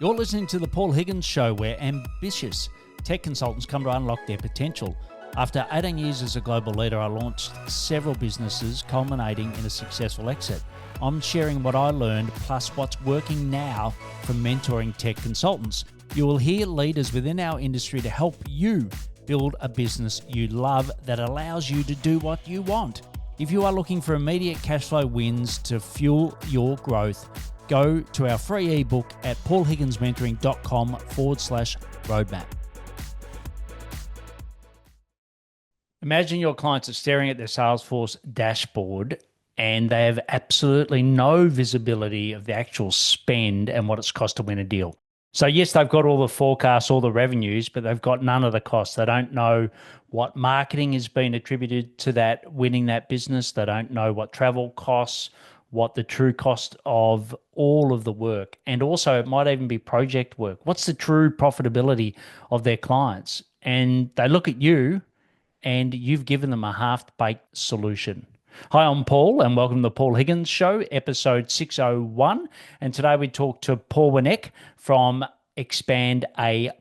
You're listening to The Paul Higgins Show, where ambitious tech consultants come to unlock their potential. After 18 years as a global leader, I launched several businesses, culminating in a successful exit. I'm sharing what I learned, plus what's working now from mentoring tech consultants. You will hear leaders within our industry to help you build a business you love that allows you to do what you want. If you are looking for immediate cash flow wins to fuel your growth, go to our free ebook at paulhigginsmentoring.com/roadmap. Imagine your clients are staring at their Salesforce dashboard and they have absolutely no visibility of the actual spend and what it's cost to win a deal. So yes, they've got all the forecasts, all the revenues, but they've got none of the costs. They don't know what marketing has been attributed to that winning that business. They don't know what travel costs, what the true cost of all of the work. And also it might even be project work. What's the true profitability of their clients? And they look at you and you've given them a half-baked solution. Hi, I'm Paul, and welcome to the Paul Higgins Show, episode 601. And today we talk to Paul Wnek from ExpandAP.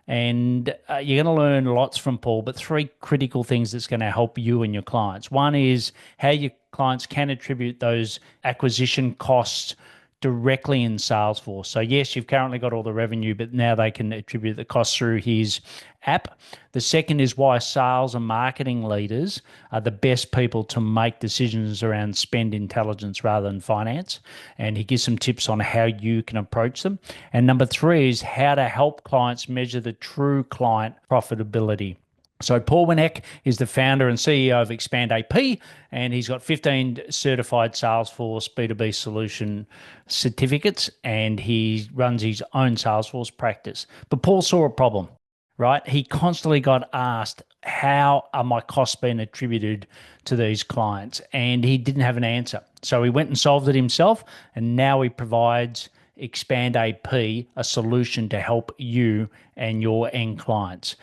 And you're going to learn lots from Paul, but three critical things that's going to help you and your clients. One is how your clients can attribute those acquisition costs directly in Salesforce. So yes, you've currently got all the revenue, but now they can attribute the costs through his app. The second is why sales and marketing leaders are the best people to make decisions around spend intelligence rather than finance. And he gives some tips on how you can approach them. And number three is how to help clients measure the true client profitability. So Paul Wnek is the founder and CEO of ExpandAP, and he's got 15 certified Salesforce B2B solution certificates, and he runs his own Salesforce practice. But Paul saw a problem, right? He constantly got asked, how are my costs being attributed to these clients? And he didn't have an answer. So he went and solved it himself, and now he provides ExpandAP a solution to help you and your end clients.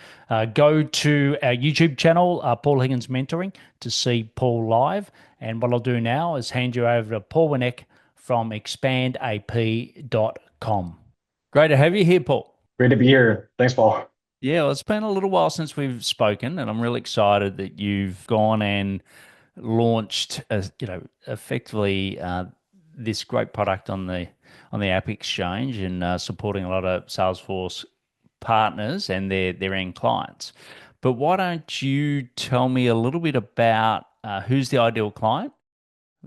Go to our YouTube channel, Paul Higgins Mentoring, to see Paul live. And what I'll do now is hand you over to Paul Wnek from ExpandAP.com. Great to have you here, Paul. Great to be here. Thanks, Paul. Yeah, well, it's been a little while since we've spoken, and I'm really excited that you've gone and launched, effectively this great product on the App Exchange and supporting a lot of Salesforce partners and their end clients. But why don't you tell me a little bit about who's the ideal client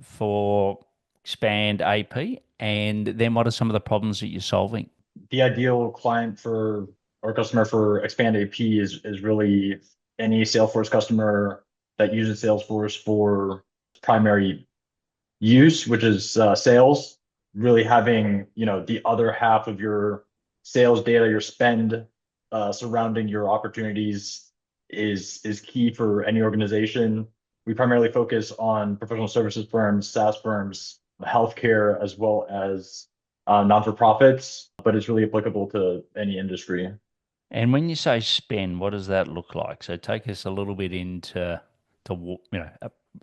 for ExpandAP, and then what are some of the problems that you're solving? The ideal client for our customer for ExpandAP is really any Salesforce customer that uses Salesforce for primary use, which is sales. Really having the other half of your sales data, your spend surrounding your opportunities is key for any organization. We primarily focus on professional services firms, SaaS firms, healthcare, as well as non-for-profits, but it's really applicable to any industry. And when you say spend, what does that look like? So take us a little bit into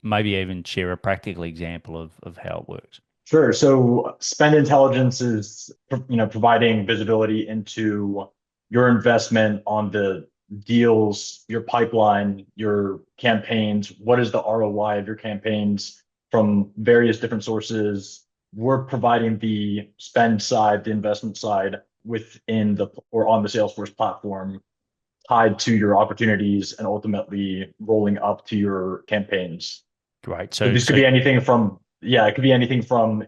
maybe even share a practical example of how it works. Sure. So spend intelligence is providing visibility into your investment on the deals, your pipeline, your campaigns. What is the ROI of your campaigns from various different sources? We're providing the spend side, the investment side within or on the Salesforce platform, tied to your opportunities and ultimately rolling up to your campaigns. Great. So this could be anything from it could be anything from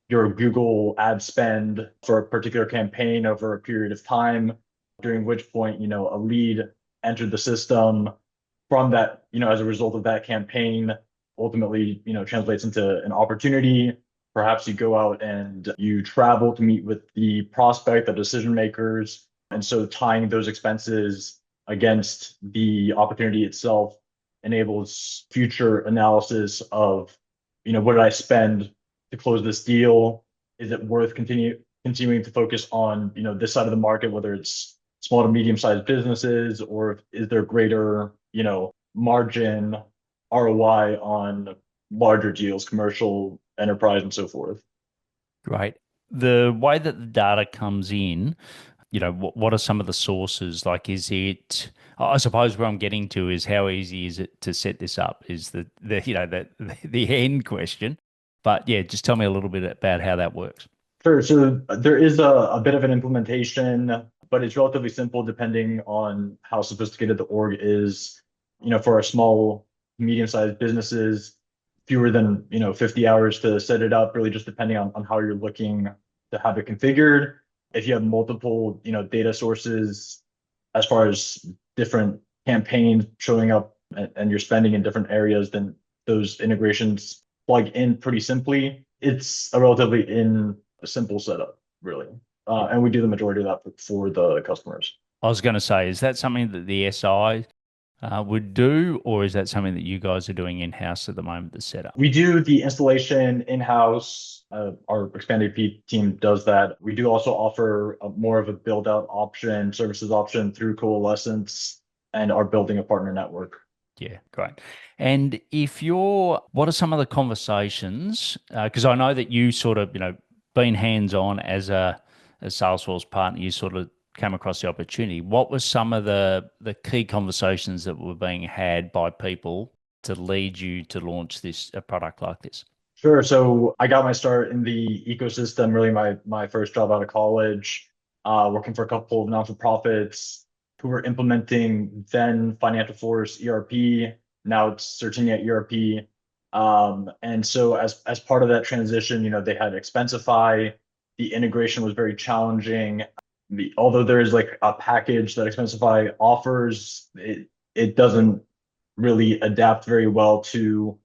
your Google ad spend for a particular campaign over a period of time, during which point, a lead entered the system from that, as a result of that campaign, ultimately, translates into an opportunity. Perhaps you go out and you travel to meet with the prospect, the decision makers. And so tying those expenses against the opportunity itself enables future analysis of, what did I spend to close this deal? Is it worth continuing to focus on, this side of the market, whether it's small to medium-sized businesses, or is there greater, margin ROI on larger deals, commercial, enterprise, and so forth? Great. The way that the data comes in, what are some of the sources? Like, is it, I suppose where I'm getting to is how easy is it to set this up is the end question. But yeah, just tell me a little bit about how that works. Sure. So there is a bit of an implementation, but it's relatively simple depending on how sophisticated the org is. For our small, medium-sized businesses, fewer than, 50 hours to set it up, really just depending on how you're looking to have it configured. If you have multiple, data sources as far as different campaigns showing up and you're spending in different areas, then those integrations plug in pretty simply. It's a relatively in a simple setup, really. Yeah. And we do the majority of that for the customers. I was going to say, is that something that the SI would do, or is that something that you guys are doing in-house at the moment, the setup? We do the installation in-house. Our ExpandAP team does that. We do also offer more of a build-out option, services option through Coalescence and are building a partner network. Yeah, great. And what are some of the conversations? Because I know that you sort of, being hands-on as a Salesforce partner, you sort of came across the opportunity. What were some of the key conversations that were being had by people to lead you to launch a product like this? Sure. So I got my start in the ecosystem, really my first job out of college, working for a couple of non-for-profits who were implementing then Financial Force ERP. Now it's searching at ERP. And so as part of that transition, they had Expensify. The integration was very challenging. Although there is like a package that Expensify offers, it doesn't really adapt very well to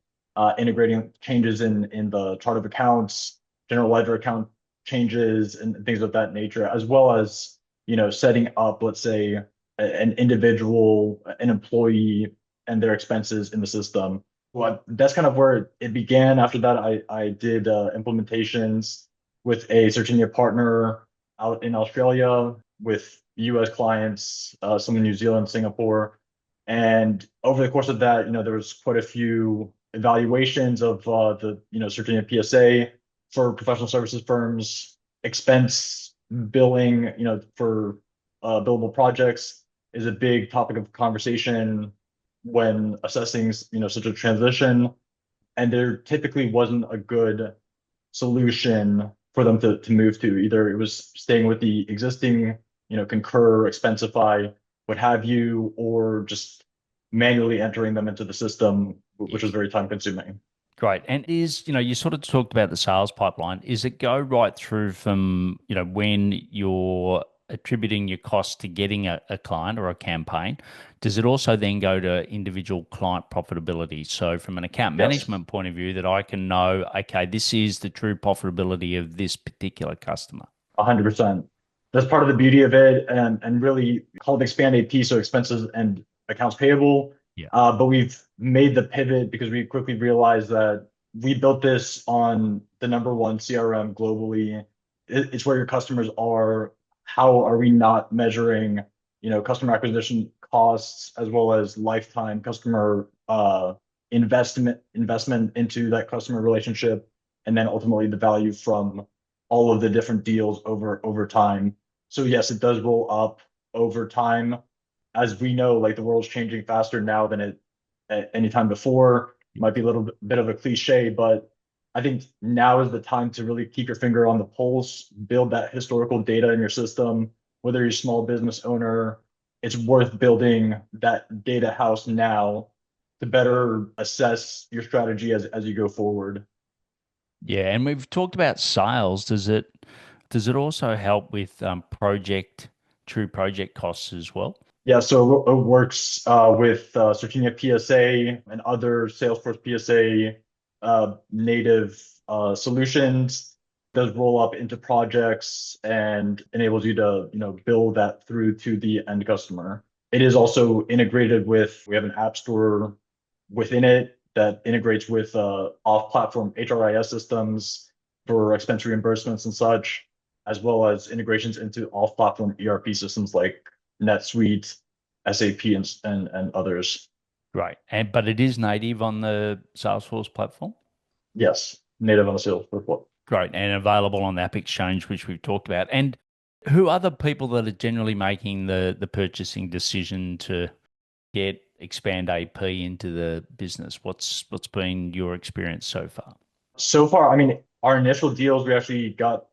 integrating changes in the chart of accounts, general ledger account changes, and things of that nature, as well as setting up, let's say, an individual, an employee, and their expenses in the system. Well, that's kind of where it began. After that, I did implementations with a search engine partner out in Australia with U.S. clients, some in New Zealand, Singapore. And over the course of that, there was quite a few evaluations of the, search engine PSA for professional services firms, expense billing, for billable projects is a big topic of conversation when assessing, such a transition. And there typically wasn't a good solution for them to move to. Either it was staying with the existing, Concur, Expensify, what have you, or just manually entering them into the system, which Yeah. was very time consuming. Great. And you sort of talked about the sales pipeline. Is it go right through from, when you're attributing your costs to getting a client or a campaign? Does it also then go to individual client profitability? So from an account Yes, management point of view, that I can know, okay, this is the true profitability of this particular customer. 100%. That's part of the beauty of it, and really called expand AP, so expenses and accounts payable. Yeah. But we've made the pivot because we quickly realized that we built this on the number one CRM globally. It's where your customers are. How are we not measuring, customer acquisition costs as well as lifetime customer investment into that customer relationship, and then ultimately the value from all of the different deals over time. So yes, it does roll up over time. As we know, like the world's changing faster now than it at any time before. Might be a little bit of a cliche, but I think now is the time to really keep your finger on the pulse, build that historical data in your system. Whether you're a small business owner, it's worth building that data house now to better assess your strategy as you go forward. Yeah, and we've talked about sales. Does it also help with true project costs as well? Yeah, so it works with Certinia PSA and other Salesforce PSA native solutions. Does roll up into projects and enables you to, build that through to the end customer. It is also integrated with, we have an app store within it that integrates with off-platform HRIS systems for expense reimbursements and such, as well as integrations into off-platform ERP systems like NetSuite, SAP, and others. Right. But it is native on the Salesforce platform. Yes, native on the Salesforce. Great. And available on the App Exchange, which we've talked about. And who are the people that are generally making the purchasing decision to get Expand AP into the business? What's been your experience so far? So far, I mean, our initial deals, we actually got,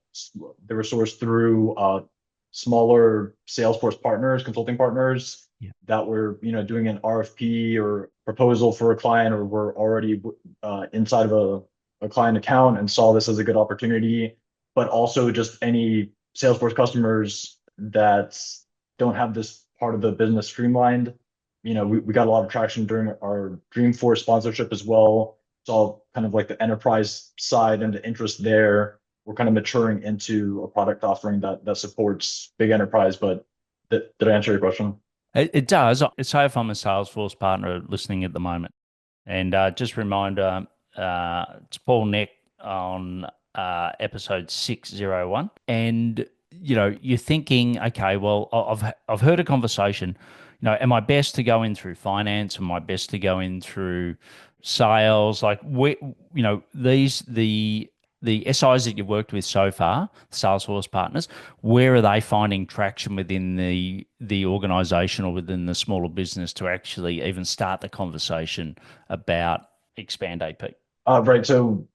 they were sourced through smaller Salesforce partners, consulting partners Yeah. that were, doing an RFP or proposal for a client, or were already inside of a client account and saw this as a good opportunity. But also just any Salesforce customers that don't have this part of the business streamlined. We got a lot of traction during our Dreamforce sponsorship as well. Saw kind of like the enterprise side and the interest there. We're kind of maturing into a product offering that supports big enterprise. But did I answer your question? It does. Say if I'm a Salesforce partner listening at the moment, and just reminder, it's Paul Neck on episode 601, and you're thinking, okay, well, I've heard a conversation. Am I best to go in through finance? Am I best to go in through sales? Like, where, the SIs that you've worked with so far, Salesforce partners, where are they finding traction within the organization or within the smaller business to actually even start the conversation about Expand AP? Right. So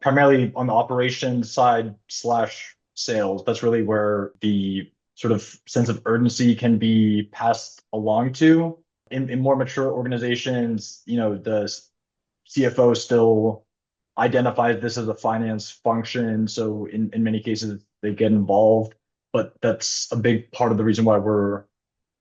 primarily on the operations side slash sales, that's really where the sort of sense of urgency can be passed along to. In more mature organizations, the CFO still identifies this as a finance function. So in many cases, they get involved. But that's a big part of the reason why we're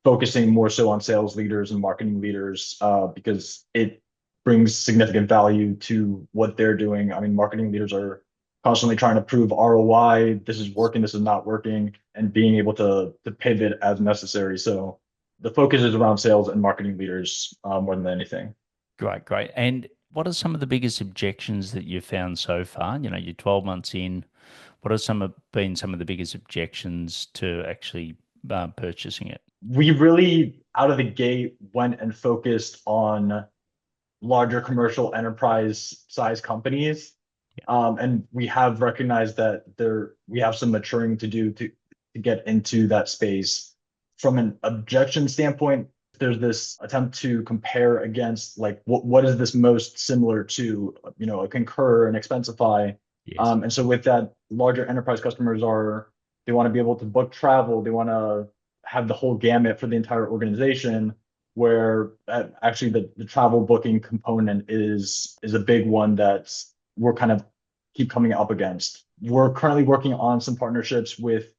focusing more so on sales leaders and marketing leaders, because it brings significant value to what they're doing. I mean, marketing leaders are constantly trying to prove ROI. This is working, this is not working, and being able to pivot as necessary. So the focus is around sales and marketing leaders more than anything. Great, great. And what are some of the biggest objections that you've found so far? You're 12 months in. What are been some of the biggest objections to actually purchasing it? We really, out of the gate, went and focused on larger commercial enterprise size companies. Yeah. And we have recognized that we have some maturing to do to get into that space. From an objection standpoint, there's this attempt to compare against, like, what is this most similar to, a Concur and Expensify. Yes. And so with that, larger enterprise customers they want to be able to book travel, they want to have the whole gamut for the entire organization, where actually the travel booking component is a big one that we're kind of keep coming up against. We're currently working on some partnerships with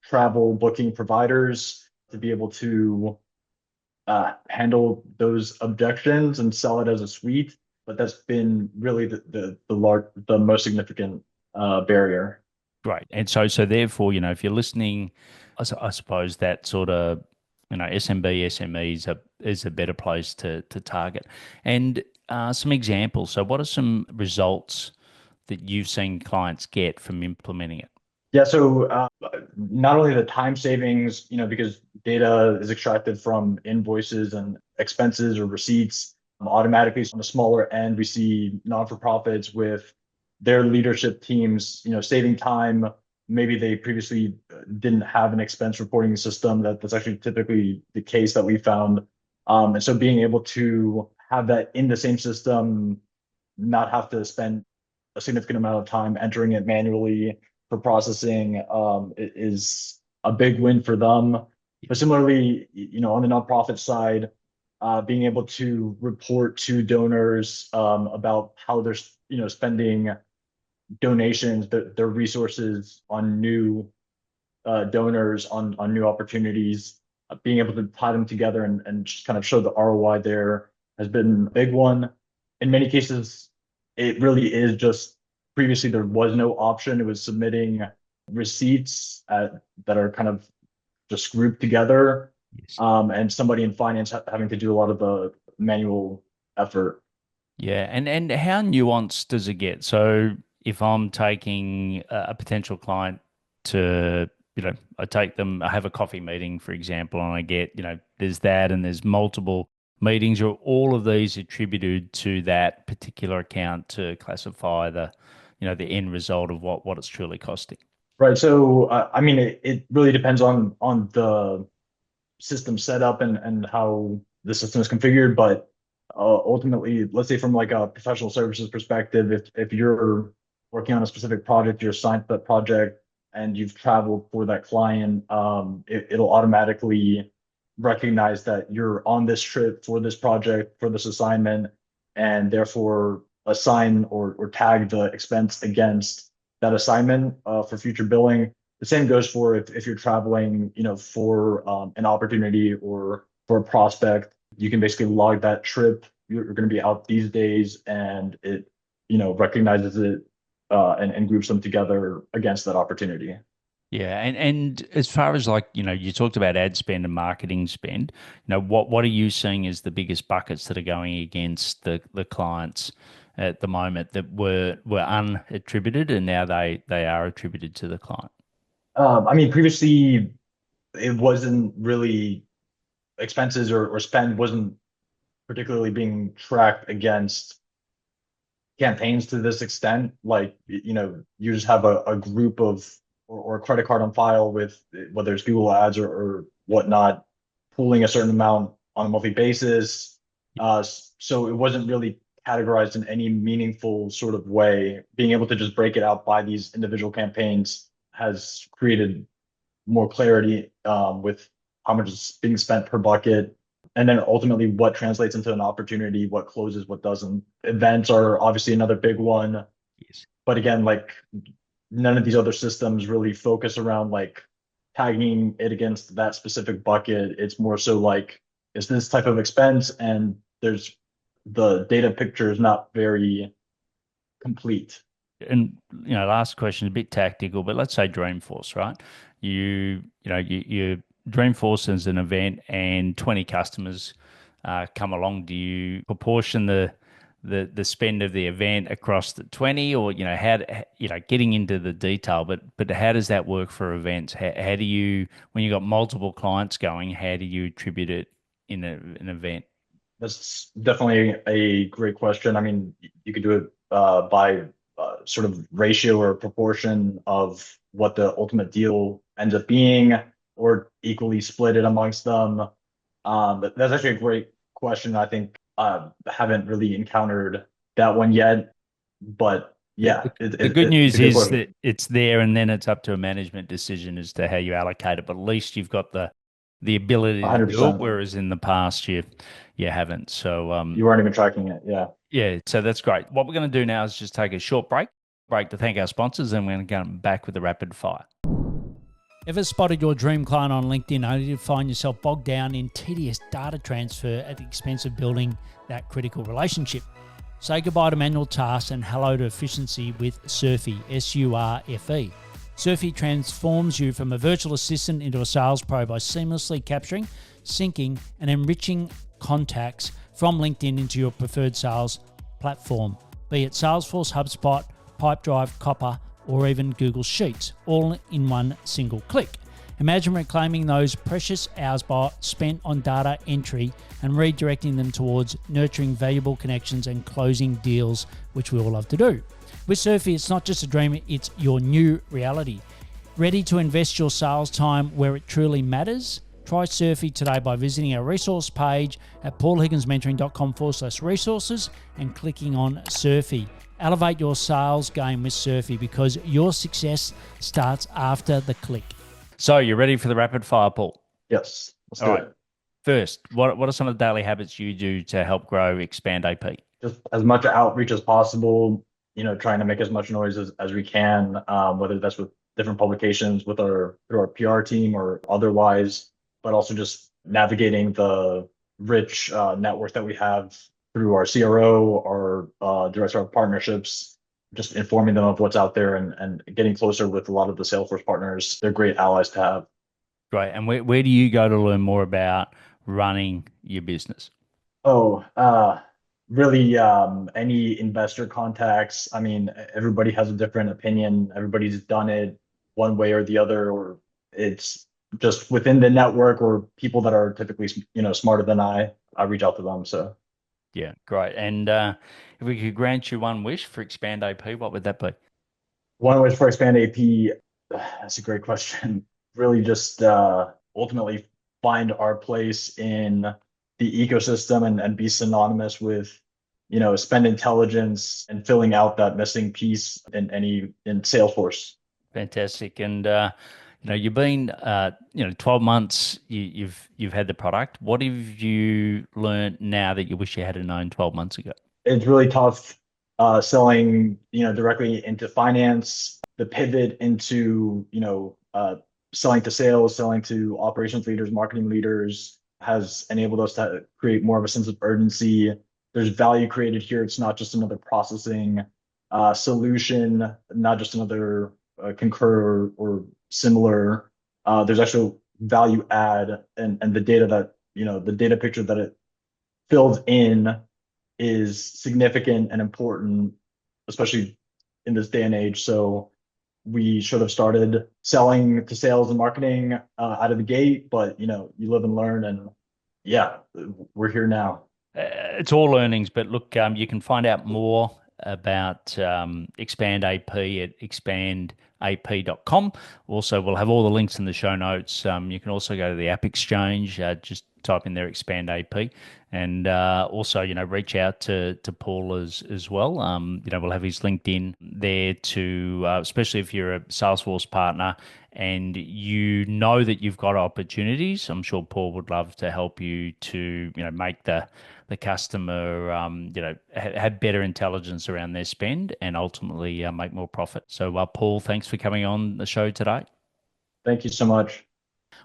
travel booking providers to be able to handle those objections and sell it as a suite. But that's been really the most significant barrier. Great. And so therefore, if you're listening, I suppose that sort of, SMB, SME is a better place to target. And some examples. So what are some results that you've seen clients get from implementing it? Yeah, so not only the time savings, because data is extracted from invoices and expenses or receipts automatically. So on the smaller end, we see non-for-profits with their leadership teams, saving time. Maybe they previously didn't have an expense reporting system. That's actually typically the case that we found. And so being able to have that in the same system, not have to spend a significant amount of time entering it manually for processing, is a big win for them. But similarly, on the nonprofit side, being able to report to donors about how they're spending donations, their resources on new donors, on new opportunities, being able to tie them together and just kind of show the ROI there has been a big one. In many cases, it really is just, previously there was no option. It was submitting receipts that are kind of just grouped together, Yes. and somebody in finance having to do a lot of the manual effort. Yeah, and how nuanced does it get? So if I'm taking a potential client to, I take them, I have a coffee meeting, for example, and I get, there's that and there's multiple meetings, or all of these attributed to that particular account to classify the end result of what it's truly costing. Right. So, I mean, it really depends on the system setup and how the system is configured. But ultimately, let's say from like a professional services perspective, if you're working on a specific project, you're assigned to that project, and you've traveled for that client, it'll automatically recognize that you're on this trip for this project for this assignment, and therefore assign or tag the expense against that assignment for future billing. The same goes for if you're traveling, for an opportunity or for a prospect, you can basically log that trip. You're going to be out these days, and it, recognizes it and groups them together against that opportunity. Yeah, and as far as like, you talked about ad spend and marketing spend, what are you seeing as the biggest buckets that are going against the clients at the moment that were unattributed and now they are attributed to the client? I mean, previously it wasn't really expenses or spend wasn't particularly being tracked against campaigns to this extent. Like, you just have a group of or a credit card on file with whether it's Google Ads or whatnot, pooling a certain amount on a monthly basis. So it wasn't really categorized in any meaningful sort of way. Being able to just break it out by these individual campaigns has created more clarity with how much is being spent per bucket, and then ultimately what translates into an opportunity, what closes, what doesn't. Events are obviously another big one, Yes. but again, like none of these other systems really focus around like tagging it against that specific bucket. It's more so like, is this type of expense? And there's the data picture is not very complete. And last question, a bit tactical, but let's say Dreamforce, right? You Dreamforce is an event, and 20 customers come along. Do you proportion the spend of the event across the 20, or getting into the detail, but how does that work for events? How do you, when you got multiple clients going, how do you attribute it in an event? That's definitely a great question. I mean, you could do it by sort of ratio or proportion of what the ultimate deal ends up being, or equally split it amongst them. But that's actually a great question. I think haven't really encountered that one yet, but The, yeah, the, the good it's a news good is question. that it's there, and then it's up to a management decision as to how you allocate it. But at least you've got the ability to do it, 100%. whereas in the past you haven't. So You weren't even tracking it. Yeah. yeah, so that's great. What we're going to do now is just take a short break to thank our sponsors, and we're going to come back with the rapid fire. Ever spotted your dream client on LinkedIn only to find yourself bogged down in tedious data transfer at the expense of building that critical relationship? Say goodbye to manual tasks and hello to efficiency with Surfy, Surfe. Surfy transforms you from a virtual assistant into a sales pro by seamlessly capturing, syncing, and enriching contacts from LinkedIn into your preferred sales platform, be it Salesforce, HubSpot, Pipedrive, Copper, or even Google Sheets, all in one single click. Imagine reclaiming those precious hours spent on data entry and redirecting them towards nurturing valuable connections and closing deals, which we all love to do. With Surfy, it's not just a dream, it's your new reality. Ready to invest your sales time where it truly matters? Try Surfy today by visiting our resource page at paulhigginsmentoring.com/resources and clicking on Surfy. Elevate your sales game with Surfy, because your success starts after the click. So you're ready for the rapid fire, Paul? Yes. Let's All do right. it. First, what are some of the daily habits you do to help grow ExpandAP? Just as much outreach as possible, trying to make as much noise as we can, whether that's with different publications with through our PR team or otherwise, but also just navigating the rich network that we have through our CRO, our director of partnerships, just informing them of what's out there and getting closer with a lot of the Salesforce partners. They're great allies to have. Great. And where do you go to learn more about running your business? Oh, really, any investor contacts. I mean, everybody has a different opinion. Everybody's done it one way or the other, or it's just within the network or people that are typically, smarter than I reach out to them. So, Yeah, great. And if we could grant you one wish for ExpandAP, what would that be? One way for Expand AP, that's a great question. Really just ultimately find our place in the ecosystem and be synonymous with, spend intelligence and filling out that missing piece in Salesforce. Fantastic. And you've been 12 months. You've had the product. What have you learned now that you wish you had known 12 months ago? It's really tough selling, directly into finance, the pivot into, selling to sales, selling to operations leaders, marketing leaders has enabled us to create more of a sense of urgency. There's value created here. It's not just another processing solution, not just another Concur or similar. There's actual value add, and the data that, the data picture that it fills in is significant and important, especially in this day and age. So we should have started selling to sales and marketing out of the gate, but you live and learn, and yeah, we're here now. It's all learnings, but look, you can find out more about ExpandAP at expandap.com. Also, we'll have all the links in the show notes. You can also go to the App Exchange, just type in there ExpandAP, and also reach out to Paul as well. We'll have his LinkedIn there to especially if you're a Salesforce partner and that you've got opportunities. I'm sure Paul would love to help you to make the customer have better intelligence around their spend and ultimately make more profit. So Paul, thanks for coming on the show today. Thank you so much.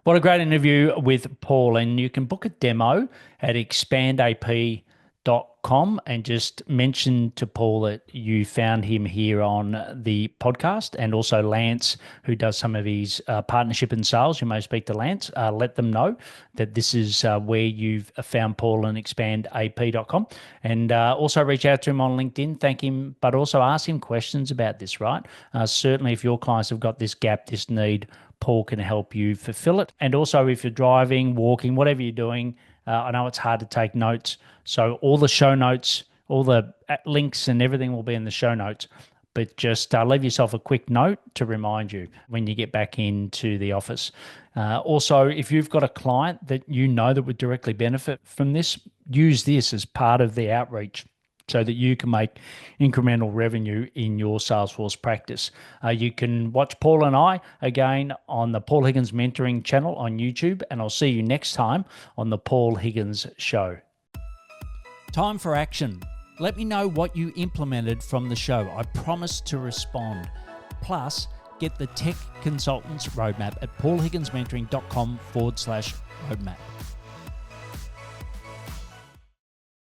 What a great interview with Paul. And you can book a demo at expandap.com and just mention to Paul that you found him here on the podcast, and also Lance, who does some of his partnership and sales. You may speak to Lance. Let them know that this is where you've found Paul on expandap.com, and also reach out to him on LinkedIn, thank him, but also ask him questions about this, right? Certainly if your clients have got this gap, this need, Paul can help you fulfill it. And also if you're driving, walking, whatever you're doing, I know it's hard to take notes. So all the show notes, all the links and everything will be in the show notes. But just leave yourself a quick note to remind you when you get back into the office. Also, if you've got a client that that would directly benefit from this, use this as part of the outreach so that you can make incremental revenue in your Salesforce practice. You can watch Paul and I again on the Paul Higgins Mentoring channel on YouTube, and I'll see you next time on the Paul Higgins Show. Time for action. Let me know what you implemented from the show. I promise to respond. Plus, get the Tech Consultants Roadmap at paulhigginsmentoring.com/roadmap.